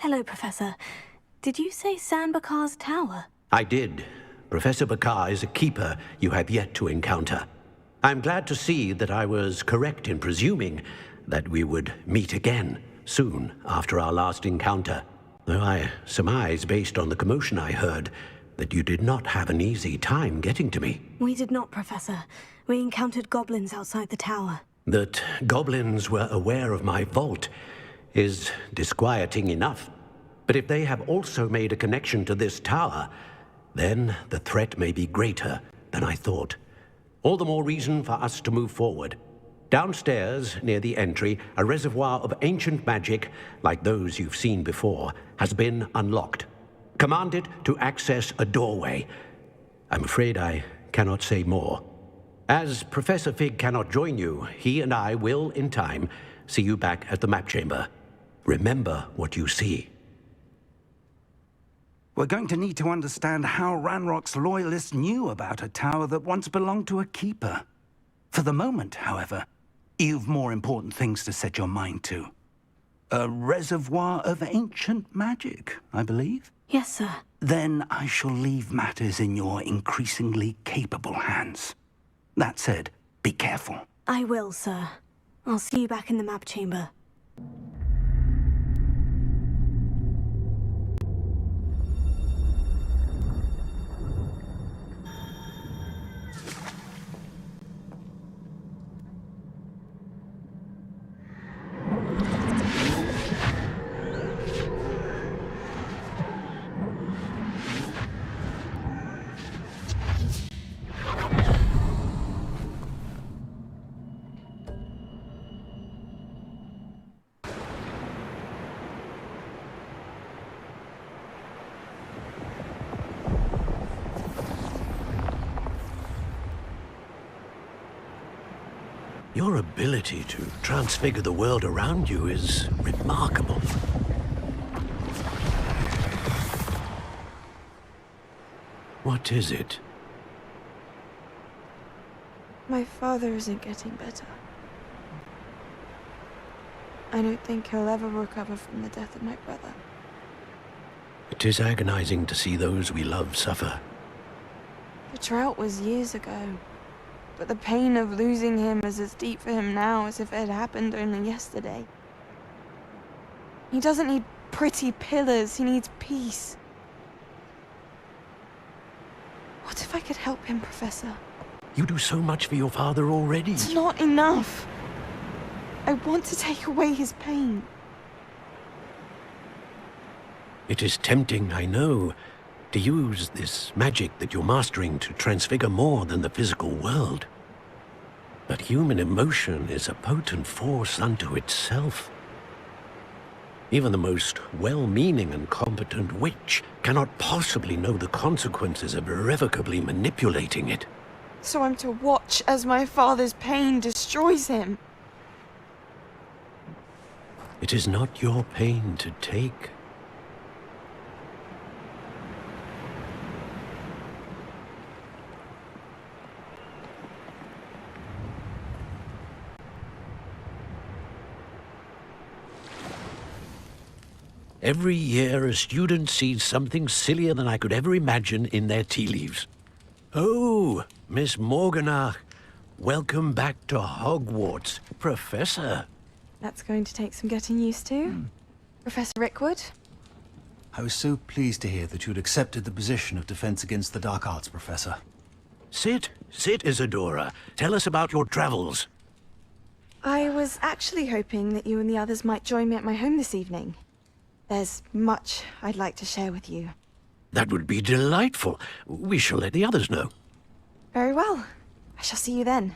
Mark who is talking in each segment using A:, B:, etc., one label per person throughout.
A: Hello, Professor. Did you say Sanbakar's tower?
B: I did. Professor Bakar is a keeper you have yet to encounter. I'm glad to see that I was correct in presuming that we would meet again soon after our last encounter. Though I surmise, based on the commotion I heard, that you did not have an easy time getting to me.
A: We did not, Professor. We encountered goblins outside the tower.
B: That goblins were aware of my vault is disquieting enough. But if they have also made a connection to this tower, then the threat may be greater than I thought. All the more reason for us to move forward. Downstairs, near the entry, a reservoir of ancient magic, like those you've seen before, has been unlocked. Command it to access a doorway. I'm afraid I cannot say more. As Professor Fig cannot join you, he and I will, in time, see you back at the map chamber. Remember what you see.
C: We're going to need to understand how Ranrock's loyalists knew about a tower that once belonged to a keeper. For the moment, however, you've more important things to set your mind to. A reservoir of ancient magic, I believe?
A: Yes, sir.
C: Then I shall leave matters in your increasingly capable hands. That said, be careful.
A: I will, sir. I'll see you back in the map chamber.
B: Your ability to transfigure the world around you is remarkable. What is it?
D: My father isn't getting better. I don't think he'll ever recover from the death of my brother.
B: It is agonizing to see those we love suffer.
D: The drought was years ago. But the pain of losing him is as deep for him now as if it had happened only yesterday. He doesn't need pretty pillars, he needs peace. What if I could help him, Professor?
B: You do so much for your father already.
D: It's not enough. I want to take away his pain.
B: It is tempting, I know, to use this magic that you're mastering to transfigure more than the physical world. But human emotion is a potent force unto itself. Even the most well-meaning and competent witch cannot possibly know the consequences of irrevocably manipulating it.
D: So I'm to watch as my father's pain destroys him.
B: It is not your pain to take. Every year, a student sees something sillier than I could ever imagine in their tea leaves. Oh, Miss Morganach, welcome back to Hogwarts, Professor.
D: That's going to take some getting used to. Professor Rickwood?
E: I was so pleased to hear that you'd accepted the position of Defense Against the Dark Arts, Professor.
B: Sit, Isadora. Tell us about your travels.
D: I was actually hoping that you and the others might join me at my home this evening. There's much I'd like to share with you.
B: That would be delightful. We shall let the others know.
D: Very well. I shall see you then.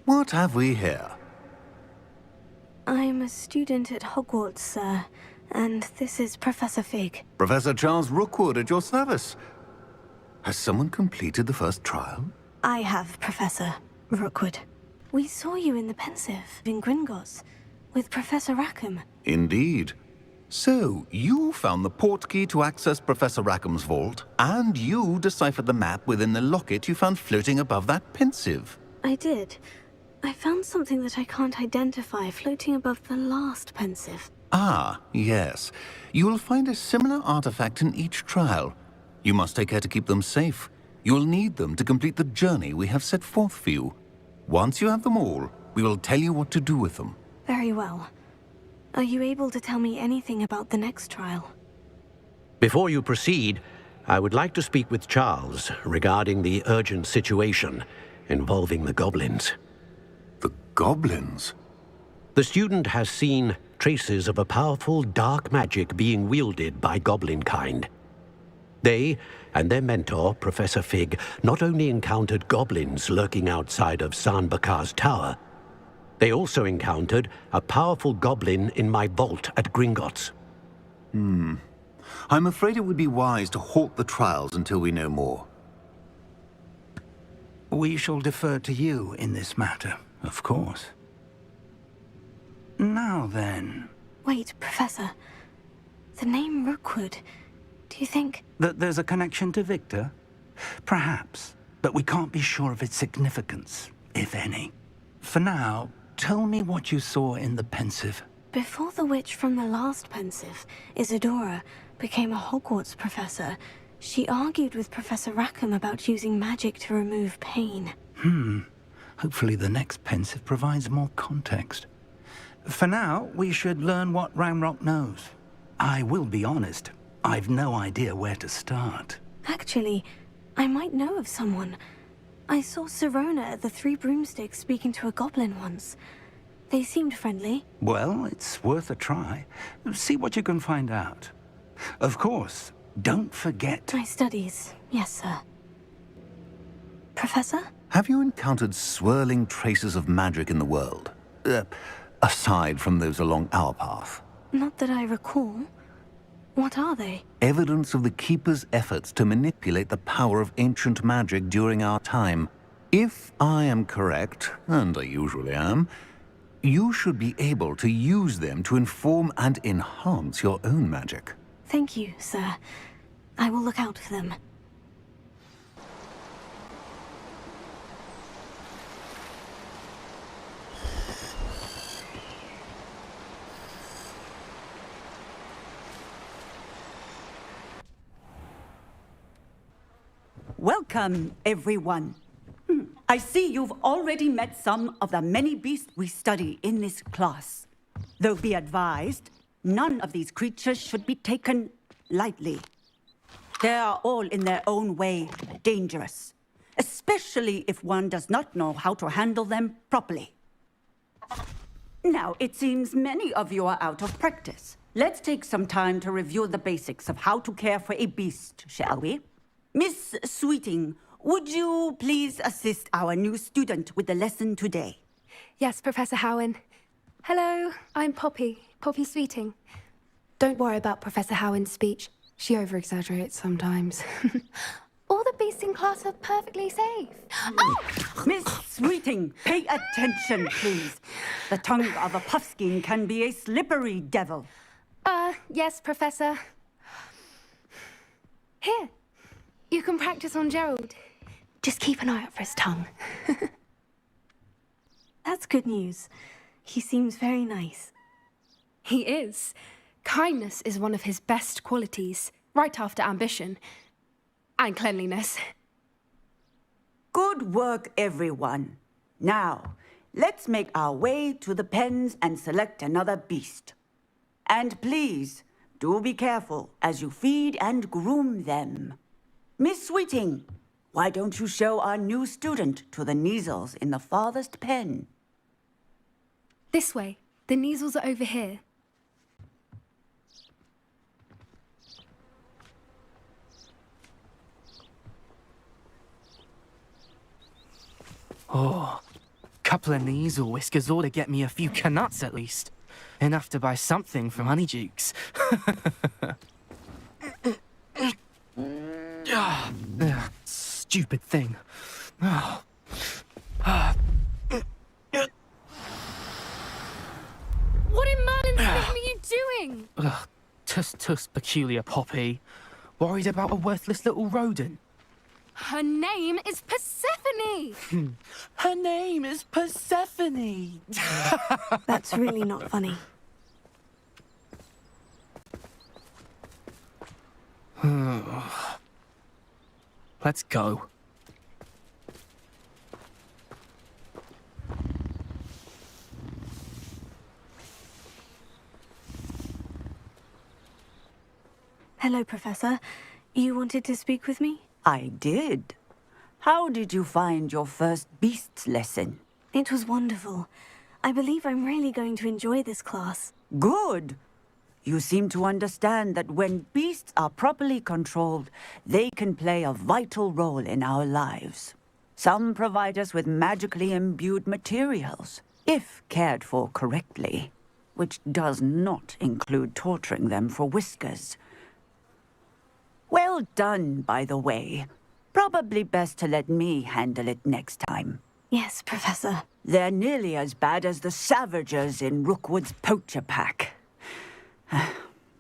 E: What have we here?
A: I'm a student at Hogwarts, sir. And this is Professor Fig.
E: Professor Charles Rookwood at your service. Has someone completed the first trial?
A: I have, Professor Rookwood. We saw you in the Pensive in Gringotts with Professor Rackham.
E: Indeed.
F: So, you found the portkey to access Professor Rackham's vault, and you deciphered the map within the locket you found floating above that pensive.
A: I did. I found something that I can't identify floating above the last pensive.
F: Ah, yes. You will find a similar artifact in each trial. You must take care to keep them safe. You will need them to complete the journey we have set forth for you. Once you have them all, we will tell you what to do with them.
A: Very well. Are you able to tell me anything about the next trial?
B: Before you proceed, I would like to speak with Charles regarding the urgent situation involving the goblins.
F: The goblins?
B: The student has seen traces of a powerful dark magic being wielded by goblin kind. They and their mentor, Professor Fig, not only encountered goblins lurking outside of Sanbakar's tower, they also encountered a powerful goblin in my vault at Gringotts.
F: I'm afraid it would be wise to halt the trials until we know more.
C: We shall defer to you in this matter, of course. Now then,
A: Wait, Professor. The name Rookwood. Do you think...
C: that there's a connection to Victor? Perhaps, but we can't be sure of its significance, if any. For now, tell me what you saw in the pensive.
A: Before the witch from the last pensive, Isadora, became a Hogwarts professor, she argued with Professor Rackham about using magic to remove pain.
C: Hopefully the next pensive provides more context. For now, we should learn what Ranrock knows. I will be honest, I've no idea where to start.
A: Actually, I might know of someone. I saw Sirona at the Three Broomsticks speaking to a goblin once. They seemed friendly.
C: Well, it's worth a try. See what you can find out. Of course, don't forget...
A: My studies, yes, sir. Professor?
F: Have you encountered swirling traces of magic in the world? Aside from those along our path.
A: Not that I recall. What are they?
F: Evidence of the Keeper's efforts to manipulate the power of ancient magic during our time. If I am correct, and I usually am, you should be able to use them to inform and enhance your own magic.
A: Thank you, sir. I will look out for them.
G: Welcome, everyone. I see you've already met some of the many beasts we study in this class. Though be advised, none of these creatures should be taken lightly. They are all in their own way dangerous, especially if one does not know how to handle them properly. Now, it seems many of you are out of practice. Let's take some time to review the basics of how to care for a beast, shall we? Miss Sweeting, would you please assist our new student with the lesson today?
H: Yes, Professor Howen. Hello, I'm Poppy Sweeting. Don't worry about Professor Howen's speech. She over-exaggerates sometimes. All the beasts in class are perfectly safe. Oh!
G: Miss Sweeting, pay attention, please. The tongue of a puffskein can be a slippery devil.
H: Yes, Professor. Here, you can practice on Gerald. Just keep an eye out for his tongue.
A: That's good news. He seems very nice.
H: He is. Kindness is one of his best qualities, right after ambition. And cleanliness.
G: Good work, everyone. Now, let's make our way to the pens and select another beast. And please, do be careful as you feed and groom them. Miss Sweeting, why don't you show our new student to the Neasels in the farthest pen?
H: This way. The Neasels are over here.
I: Oh, couple of Neasel whiskers ought to get me a few canuts at least. Enough to buy something from Honeydukes. Stupid thing. Oh.
H: What in Merlin's name are you doing?
I: Tuss, peculiar Poppy. Worried about a worthless little rodent?
H: Her name is Persephone!
I: Her name is Persephone!
A: That's really not funny.
I: Let's go.
A: Hello, Professor. You wanted to speak with me?
J: I did. How did you find your first beasts lesson?
A: It was wonderful. I believe I'm really going to enjoy this class.
J: Good. You seem to understand that when beasts are properly controlled, they can play a vital role in our lives. Some provide us with magically imbued materials, if cared for correctly, which does not include torturing them for whiskers. Well done, by the way. Probably best to let me handle it next time.
A: Yes, Professor.
J: They're nearly as bad as the Savagers in Rookwood's poacher pack.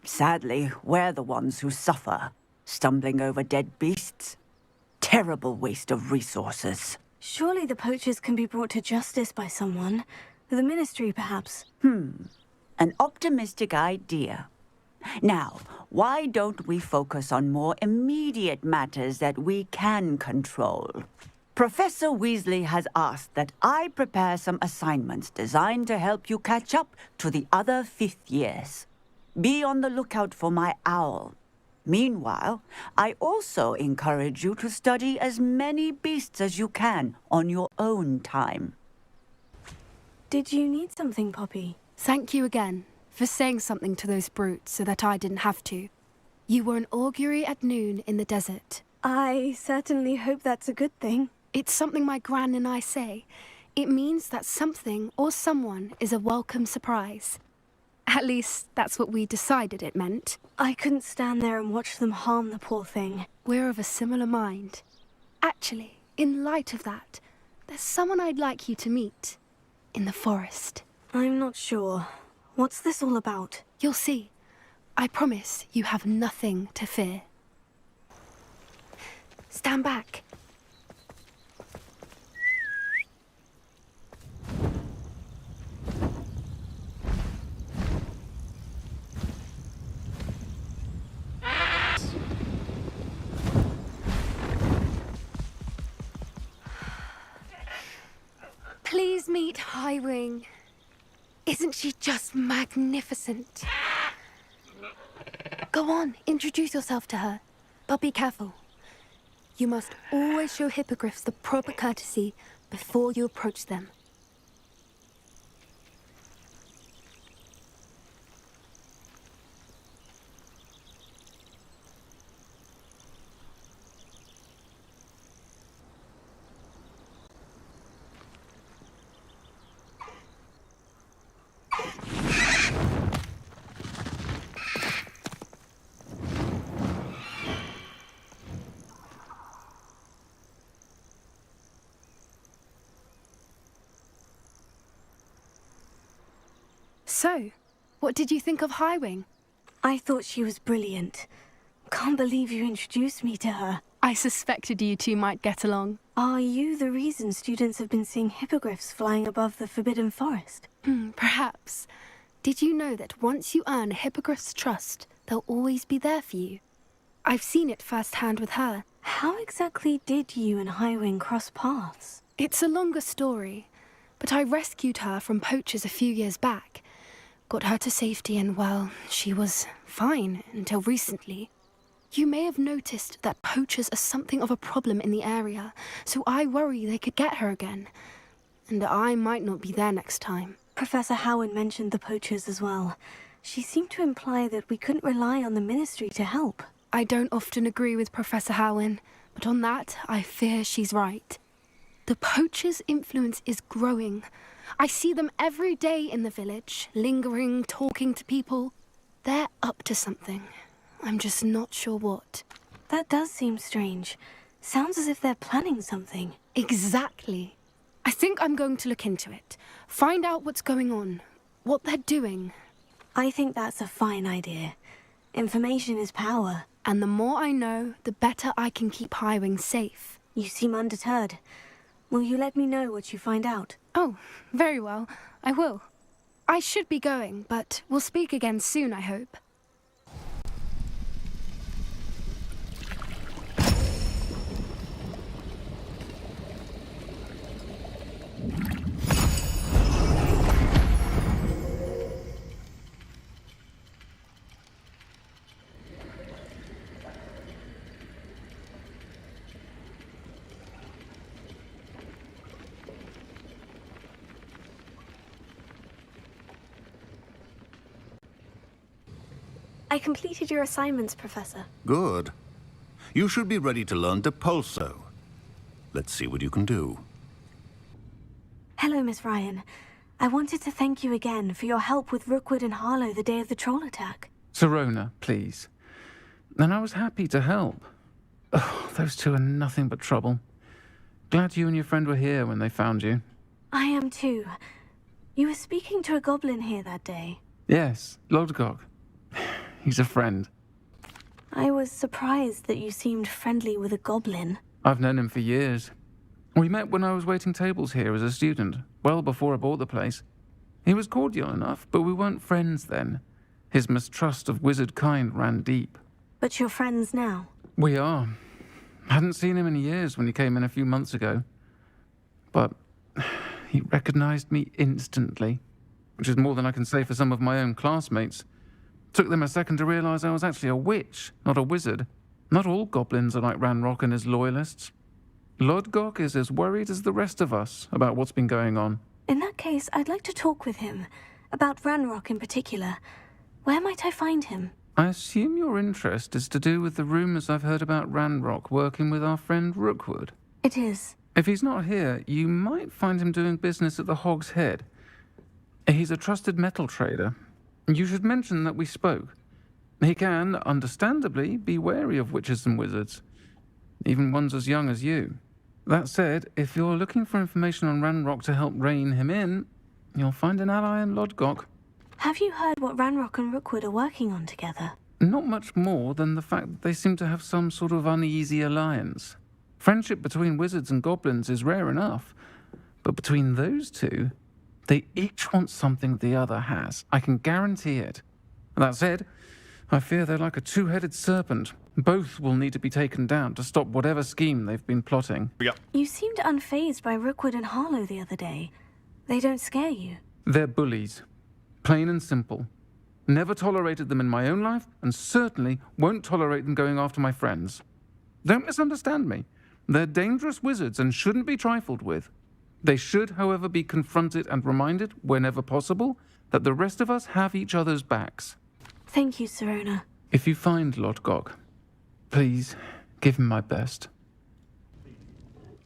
J: Sadly, we're the ones who suffer, stumbling over dead beasts. Terrible waste of resources.
A: Surely the poachers can be brought to justice by someone. The Ministry, perhaps.
J: An optimistic idea. Now, why don't we focus on more immediate matters that we can control? Professor Weasley has asked that I prepare some assignments designed to help you catch up to the other fifth years. Be on the lookout for my owl. Meanwhile, I also encourage you to study as many beasts as you can on your own time.
A: Did you need something, Poppy?
H: Thank you again for saying something to those brutes so that I didn't have to. You were an augury at noon in the desert.
A: I certainly hope that's a good thing.
H: It's something my gran and I say. It means that something or someone is a welcome surprise. At least, that's what we decided it meant.
A: I couldn't stand there and watch them harm the poor thing.
H: We're of a similar mind. Actually, in light of that, there's someone I'd like you to meet. In the forest.
A: I'm not sure. What's this all about?
H: You'll see. I promise you have nothing to fear. Stand back. Please meet Highwing. Isn't she just magnificent? Go on, introduce yourself to her. But be careful. You must always show hippogriffs the proper courtesy before you approach them. So, what did you think of Highwing?
A: I thought she was brilliant. Can't believe you introduced me to her.
H: I suspected you two might get along.
A: Are you the reason students have been seeing hippogriffs flying above the Forbidden Forest?
H: Perhaps. Did you know that once you earn a hippogriff's trust, they'll always be there for you? I've seen it firsthand with her.
A: How exactly did you and Highwing cross paths?
H: It's a longer story, but I rescued her from poachers a few years back. Got her to safety and, well, she was fine until recently. You may have noticed that poachers are something of a problem in the area, so I worry they could get her again. And I might not be there next time.
A: Professor Howard mentioned the poachers as well. She seemed to imply that we couldn't rely on the Ministry to help.
H: I don't often agree with Professor Howard, but on that, I fear she's right. The poachers' influence is growing. I see them every day in the village, lingering, talking to people. They're up to something. I'm just not sure what.
A: That does seem strange. Sounds as if they're planning something.
H: Exactly. I think I'm going to look into it. Find out what's going on, what they're doing.
A: I think that's a fine idea. Information is power.
H: And the more I know, the better I can keep Highwing safe.
A: You seem undeterred. Will you let me know what you find out?
H: Oh, very well. I will. I should be going, but we'll speak again soon, I hope.
A: I completed your assignments, Professor.
F: Good. You should be ready to learn Depulso. Let's see what you can do.
A: Hello, Miss Ryan. I wanted to thank you again for your help with Rookwood and Harlow the day of the troll attack.
K: Sirona, please. And I was happy to help. Oh, those two are nothing but trouble. Glad you and your friend were here when they found you.
A: I am too. You were speaking to a goblin here that day.
K: Yes, Lodgok. He's a friend.
A: I was surprised that you seemed friendly with a goblin.
K: I've known him for years. We met when I was waiting tables here as a student, well before I bought the place. He was cordial enough, but we weren't friends then. His mistrust of wizard kind ran deep.
A: But you're friends now?
K: We are. Hadn't seen him in years when he came in a few months ago. But he recognized me instantly, which is more than I can say for some of my own classmates. Took them a second to realize I was actually a witch, not a wizard. Not all goblins are like Ranrock and his loyalists. Lodgok is as worried as the rest of us about what's been going on.
A: In that case, I'd like to talk with him. About Ranrock in particular. Where might I find him?
K: I assume your interest is to do with the rumors I've heard about Ranrock working with our friend Rookwood.
A: It is.
K: If he's not here, you might find him doing business at the Hog's Head. He's a trusted metal trader. You should mention that we spoke. He can, understandably, be wary of witches and wizards, even ones as young as you. That said, if you're looking for information on Ranrock to help rein him in, you'll find an ally in Lodgok.
A: Have you heard what Ranrock and Rookwood are working on together?
K: Not much more than the fact that they seem to have some sort of uneasy alliance. Friendship between wizards and goblins is rare enough, but between those two, they each want something the other has. I can guarantee it. That said, I fear they're like a two-headed serpent. Both will need to be taken down to stop whatever scheme they've been plotting.
A: You seemed unfazed by Rookwood and Harlow the other day. They don't scare you.
K: They're bullies. Plain and simple. Never tolerated them in my own life, and certainly won't tolerate them going after my friends. Don't misunderstand me. They're dangerous wizards and shouldn't be trifled with. They should, however, be confronted and reminded, whenever possible, that the rest of us have each other's backs.
A: Thank you, Sirona.
K: If you find Lodgok, please give him my best.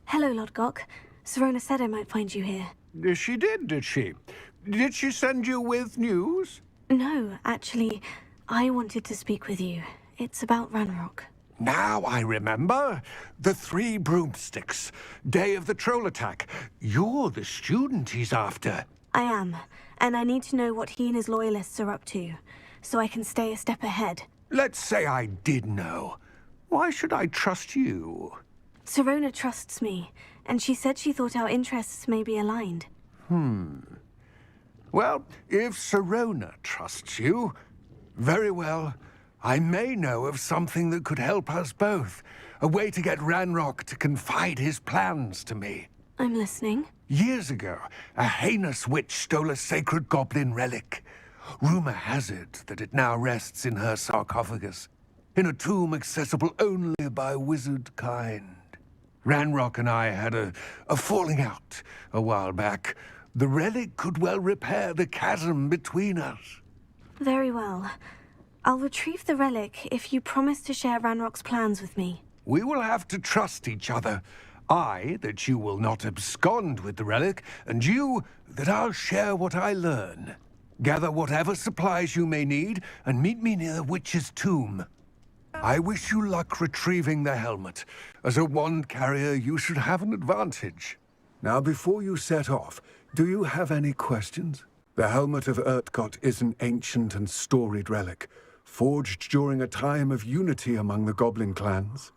A: Hello, Lodgok. Sirona said I might find you here.
L: She did she? Did she send you with news?
A: No, actually, I wanted to speak with you. It's about Ranrock.
L: Now I remember. The 3 broomsticks. Day of the troll attack. You're the student he's after.
A: I am, and I need to know what he and his loyalists are up to, so I can stay a step ahead.
L: Let's say I did know. Why should I trust you?
A: Sirona trusts me, and she said she thought our interests may be aligned.
L: Well, if Sirona trusts you, very well. I may know of something that could help us both. A way to get Ranrock to confide his plans to me.
A: I'm listening.
L: Years ago, a heinous witch stole a sacred goblin relic. Rumor has it that it now rests in her sarcophagus, in a tomb accessible only by wizard kind. Ranrock and I had a falling out a while back. The relic could well repair the chasm between us.
A: Very well. I'll retrieve the relic if you promise to share Ranrock's plans with me.
L: We will have to trust each other. I, that you will not abscond with the relic, and you, that I'll share what I learn. Gather whatever supplies you may need, and meet me near the witch's tomb. I wish you luck retrieving the helmet. As a wand carrier, you should have an advantage. Now, before you set off, do you have any questions? The helmet of Urtkot is an ancient and storied relic, forged during a time of unity among the goblin clans.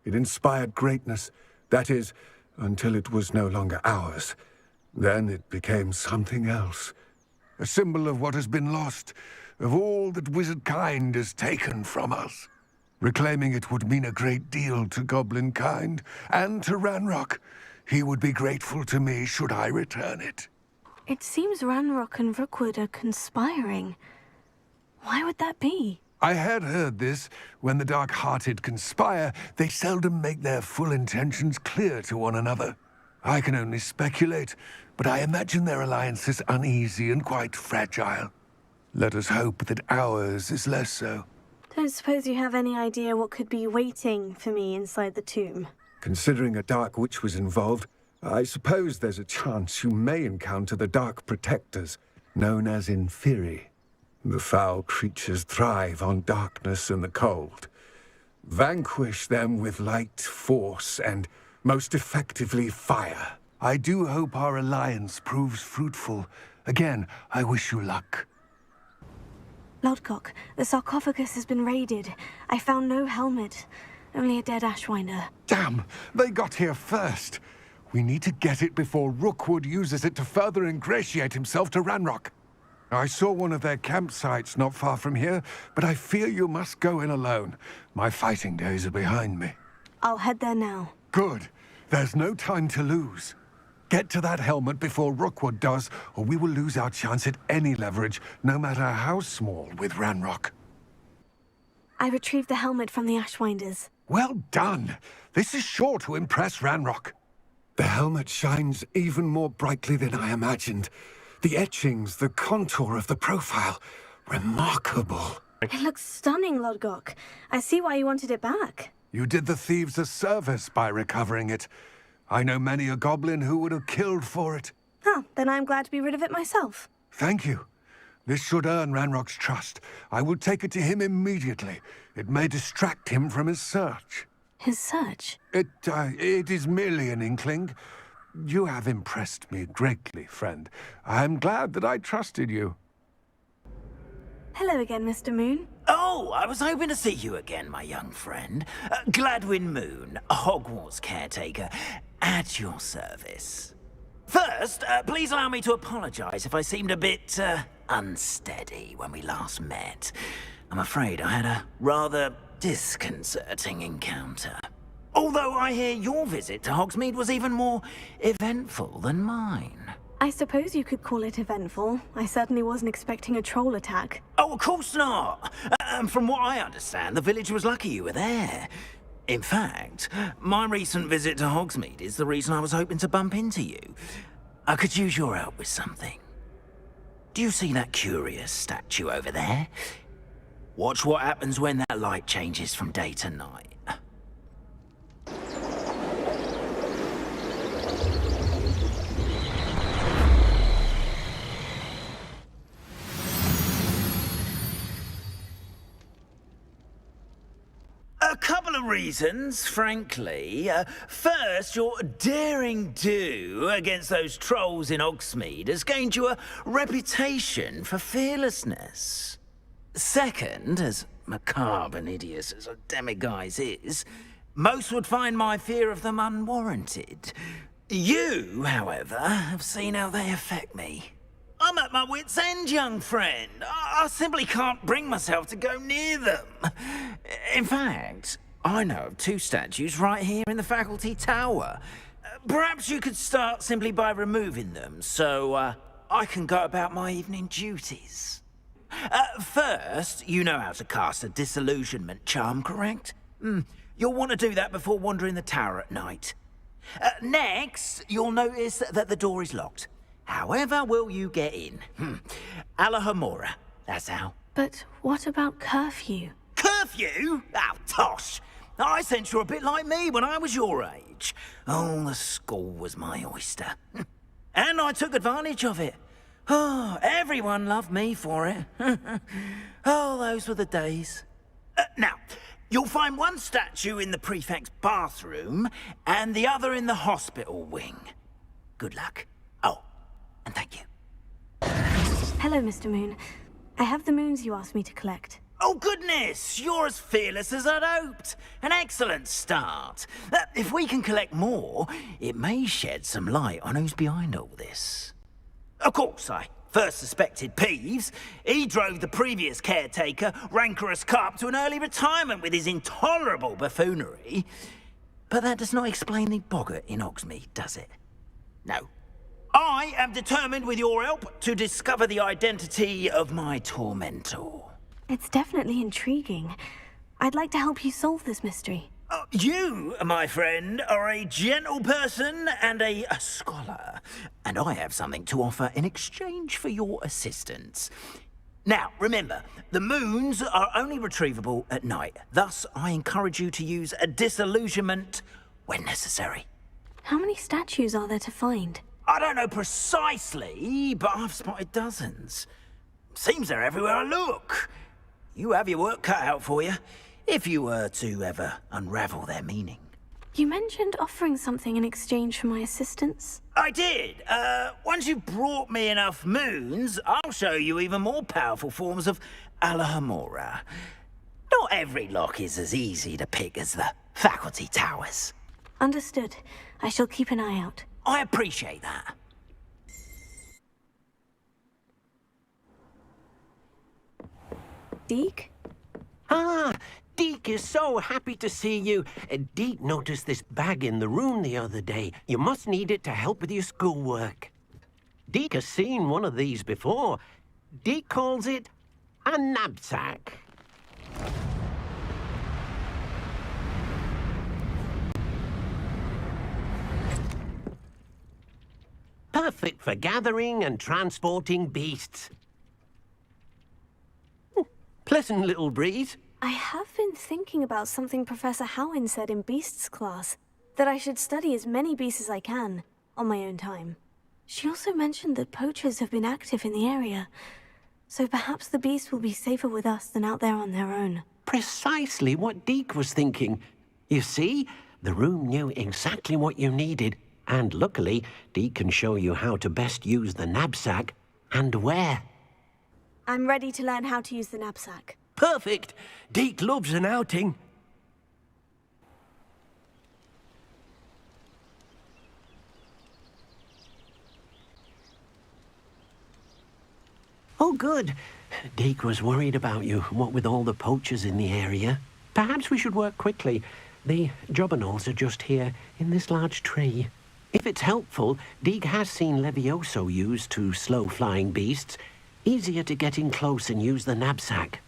L: It inspired greatness, that is, until it was no longer ours. Then it became something else. A symbol of what has been lost, of all that wizard kind has taken from us. Reclaiming it would mean a great deal to goblin kind, and to Ranrock. He would be grateful to me should I return it.
A: It seems Ranrock and Rookwood are conspiring. Why would that be?
L: I had heard this. When the dark-hearted conspire, they seldom make their full intentions clear to one another. I can only speculate, but I imagine their alliance is uneasy and quite fragile. Let us hope that ours is less so.
A: Don't suppose you have any idea what could be waiting for me inside the tomb?
L: Considering a dark witch was involved, I suppose there's a chance you may encounter the Dark Protectors, known as Inferi. The foul creatures thrive on darkness and the cold. Vanquish them with light, force, and most effectively fire. I do hope our alliance proves fruitful. Again, I wish you luck.
A: Lodgok, the sarcophagus has been raided. I found no helmet, only a dead Ashwinder.
L: Damn! They got here first. We need to get it before Rookwood uses it to further ingratiate himself to Ranrock. I saw one of their campsites not far from here, but I fear you must go in alone. My fighting days are behind me.
A: I'll head there now.
L: Good. There's no time to lose. Get to that helmet before Rookwood does, or we will lose our chance at any leverage, no matter how small, with Ranrock.
A: I retrieved the helmet from the Ashwinders.
L: Well done! This is sure to impress Ranrock. The helmet shines even more brightly than I imagined. The etchings, the contour of the profile, remarkable.
A: It looks stunning, Lodgok. I see why you wanted it back.
L: You did the thieves a service by recovering it. I know many a goblin who would have killed for it.
A: Huh, then I'm glad to be rid of it myself.
L: Thank you. This should earn Ranrock's trust. I will take it to him immediately. It may distract him from his search.
A: His search?
L: It is merely an inkling. You have impressed me greatly, friend. I'm glad that I trusted you.
A: Hello again, Mr. Moon.
M: Oh, I was hoping to see you again, my young friend. Gladwin Moon, Hogwarts caretaker, at your service. First, please allow me to apologize if I seemed a bit, unsteady when we last met. I'm afraid I had a rather disconcerting encounter. Although I hear your visit to Hogsmeade was even more eventful than mine.
A: I suppose you could call it eventful. I certainly wasn't expecting a troll attack.
M: Oh, of course not. From what I understand, the village was lucky you were there. In fact, my recent visit to Hogsmeade is the reason I was hoping to bump into you. I could use your help with something. Do you see that curious statue over there? Watch what happens when that light changes from day to night. A couple of reasons, frankly. First, your daring do against those trolls in Hogsmeade has gained you a reputation for fearlessness. Second, as macabre and hideous as a demiguise is, most would find my fear of them unwarranted. You, however, have seen how they affect me. I'm at my wit's end, young friend. I simply can't bring myself to go near them. In fact, I know of 2 statues right here in the faculty tower. Perhaps you could start simply by removing them, so I can go about my evening duties. First, you know how to cast a disillusionment charm, correct? You'll want to do that before wandering the tower at night. Next, you'll notice that the door is locked. However will you get in? Alahomora, that's how.
A: But what about curfew?
M: Curfew? Oh, tosh! I sense you're a bit like me when I was your age. Oh, the school was my oyster. And I took advantage of it. Oh, everyone loved me for it. Oh, those were the days. Now, you'll find one statue in the prefect's bathroom and the other in the hospital wing. Good luck. Oh, and thank you.
A: Hello, Mr. Moon. I have the moons you asked me to collect.
M: Oh, goodness! You're as fearless as I'd hoped. An excellent start. If we can collect more, it may shed some light on who's behind all this. Of course, I first suspected Peeves. He drove the previous caretaker, Rancorous Carp, to an early retirement with his intolerable buffoonery. But that does not explain the boggart in Hogsmeade, does it? No. I am determined, with your help, to discover the identity of my tormentor.
A: It's definitely intriguing. I'd like to help you solve this mystery.
M: You, my friend, are a gentle person and a scholar, and I have something to offer in exchange for your assistance. Now, remember, the moons are only retrievable at night. Thus, I encourage you to use a disillusionment when necessary.
A: How many statues are there to find?
M: I don't know precisely, but I've spotted dozens. Seems they're everywhere I look. You have your work cut out for you, if you were to ever unravel their meaning.
A: You mentioned offering something in exchange for my assistance.
M: I did. Once you've brought me enough moons, I'll show you even more powerful forms of Alohomora. Not every lock is as easy to pick as the faculty towers.
A: Understood. I shall keep an eye out.
M: I appreciate that.
A: Deke?
N: Ah, Deke is so happy to see you. Deke noticed this bag in the room the other day. You must need it to help with your schoolwork. Deke has seen one of these before. Deke calls it a knapsack. Perfect for gathering and transporting beasts. Pleasant little breeze.
A: I have been thinking about something Professor Howin said in Beasts class, that I should study as many beasts as I can, on my own time. She also mentioned that poachers have been active in the area, so perhaps the beasts will be safer with us than out there on their own.
N: Precisely what Deke was thinking. You see, the room knew exactly what you needed, and luckily, Deke can show you how to best use the knapsack and where.
A: I'm ready to learn how to use the knapsack.
N: Perfect! Deke loves an outing. Oh, good. Deke was worried about you, what with all the poachers in the area. Perhaps we should work quickly. The jobberknolls are just here, in this large tree. If it's helpful, Deke has seen Levioso used to slow flying beasts. Easier to get in close and use the knapsack.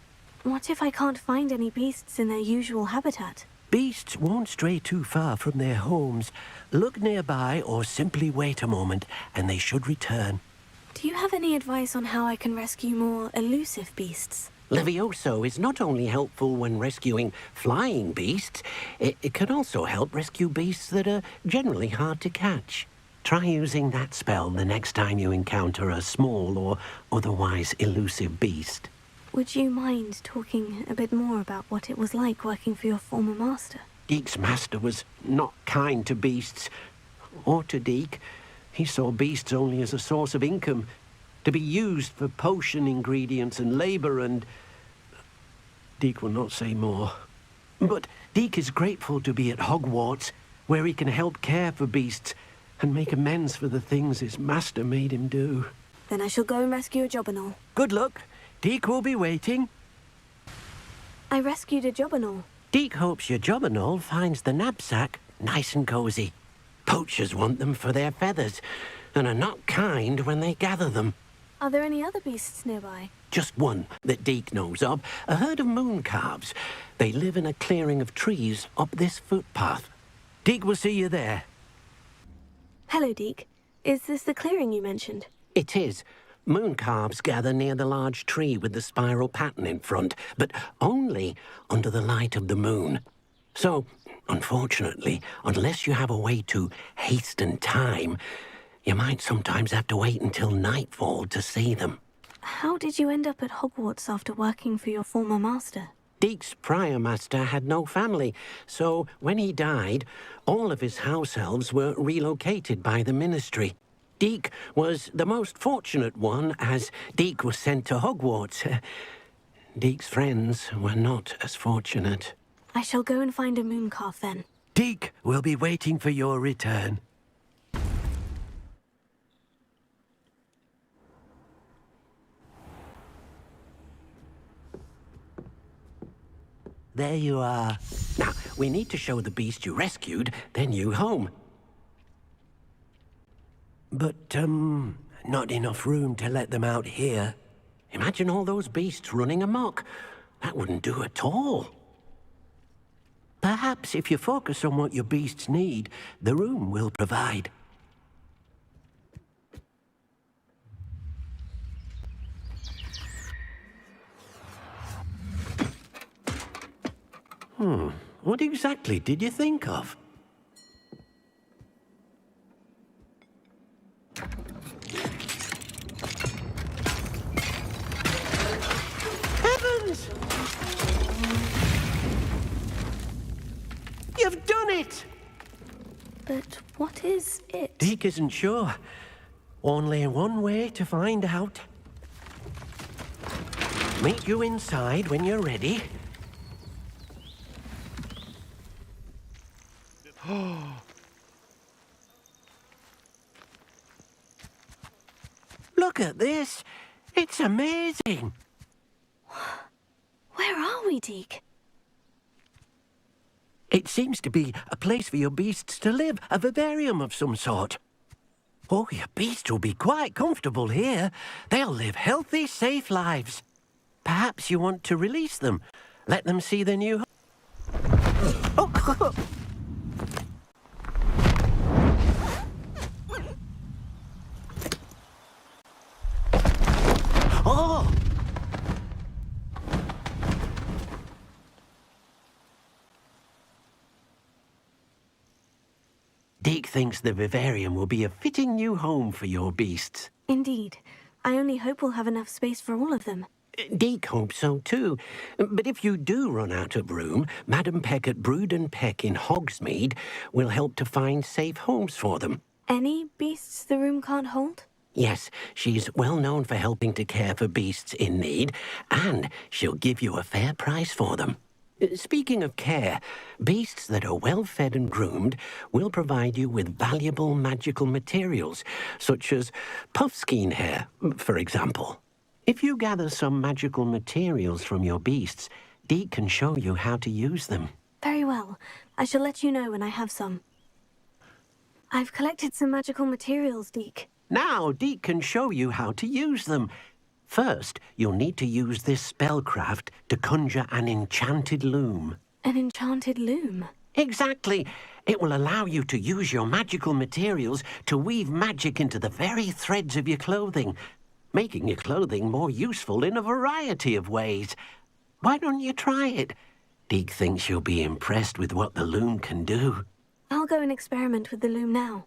A: What if I can't find any beasts in their usual habitat?
N: Beasts won't stray too far from their homes. Look nearby or simply wait a moment, and they should return.
A: Do you have any advice on how I can rescue more elusive beasts?
N: Levioso is not only helpful when rescuing flying beasts, it can also help rescue beasts that are generally hard to catch. Try using that spell the next time you encounter a small or otherwise elusive beast.
A: Would you mind talking a bit more about what it was like working for your former master?
N: Deke's master was not kind to beasts, or to Deke. He saw beasts only as a source of income, to be used for potion ingredients and labor, and Deke will not say more. But Deke is grateful to be at Hogwarts, where he can help care for beasts and make amends for the things his master made him do.
A: Then I shall go and rescue a jobberknoll.
N: Good luck. Deke will be waiting.
A: I rescued a jobberknoll.
N: Deke hopes your jobberknoll finds the knapsack nice and cozy. Poachers want them for their feathers, and are not kind when they gather them.
A: Are there any other beasts nearby?
N: Just one that Deke knows of, a herd of moon calves. They live in a clearing of trees up this footpath. Deke will see you there.
A: Hello, Deke. Is this the clearing you mentioned?
N: It is. Moon calves gather near the large tree with the spiral pattern in front, but only under the light of the moon. So, unfortunately, unless you have a way to hasten time, you might sometimes have to wait until nightfall to see them.
A: How did you end up at Hogwarts after working for your former master?
N: Deke's prior master had no family, so when he died, all of his house elves were relocated by the ministry. Deke was the most fortunate one, as Deke was sent to Hogwarts. Deke's friends were not as fortunate.
A: I shall go and find a moon calf then.
N: Deke will be waiting for your return. There you are. Now, we need to show the beast you rescued their new home. But, not enough room to let them out here. Imagine all those beasts running amok. That wouldn't do at all. Perhaps if you focus on what your beasts need, the room will provide. What exactly did you think of? Heavens! You've done it!
A: But what is it?
N: Deke isn't sure. Only one way to find out. Meet you inside when you're ready. Look at this. It's amazing.
A: Where are we, Deke?
N: It seems to be a place for your beasts to live, a vivarium of some sort. Oh, your beasts will be quite comfortable here. They'll live healthy, safe lives. Perhaps you want to release them. Let them see their new home. Oh. Oh! Deke thinks the vivarium will be a fitting new home for your beasts.
A: Indeed. I only hope we'll have enough space for all of them.
N: Deke hopes so too. But if you do run out of room, Madam Peck at Brood and Peck in Hogsmeade will help to find safe homes for them.
A: Any beasts the room can't hold?
N: Yes, she's well known for helping to care for beasts in need, and she'll give you a fair price for them. Speaking of care, beasts that are well fed and groomed will provide you with valuable magical materials, such as puffskein hair, for example. If you gather some magical materials from your beasts, Deke can show you how to use them.
A: Very well. I shall let you know when I have some. I've collected some magical materials, Deke.
N: Now Deke can show you how to use them. First, you'll need to use this spellcraft to conjure an enchanted loom.
A: An enchanted loom?
N: Exactly. It will allow you to use your magical materials to weave magic into the very threads of your clothing, making your clothing more useful in a variety of ways. Why don't you try it? Deke thinks you'll be impressed with what the loom can do.
A: I'll go and experiment with the loom now.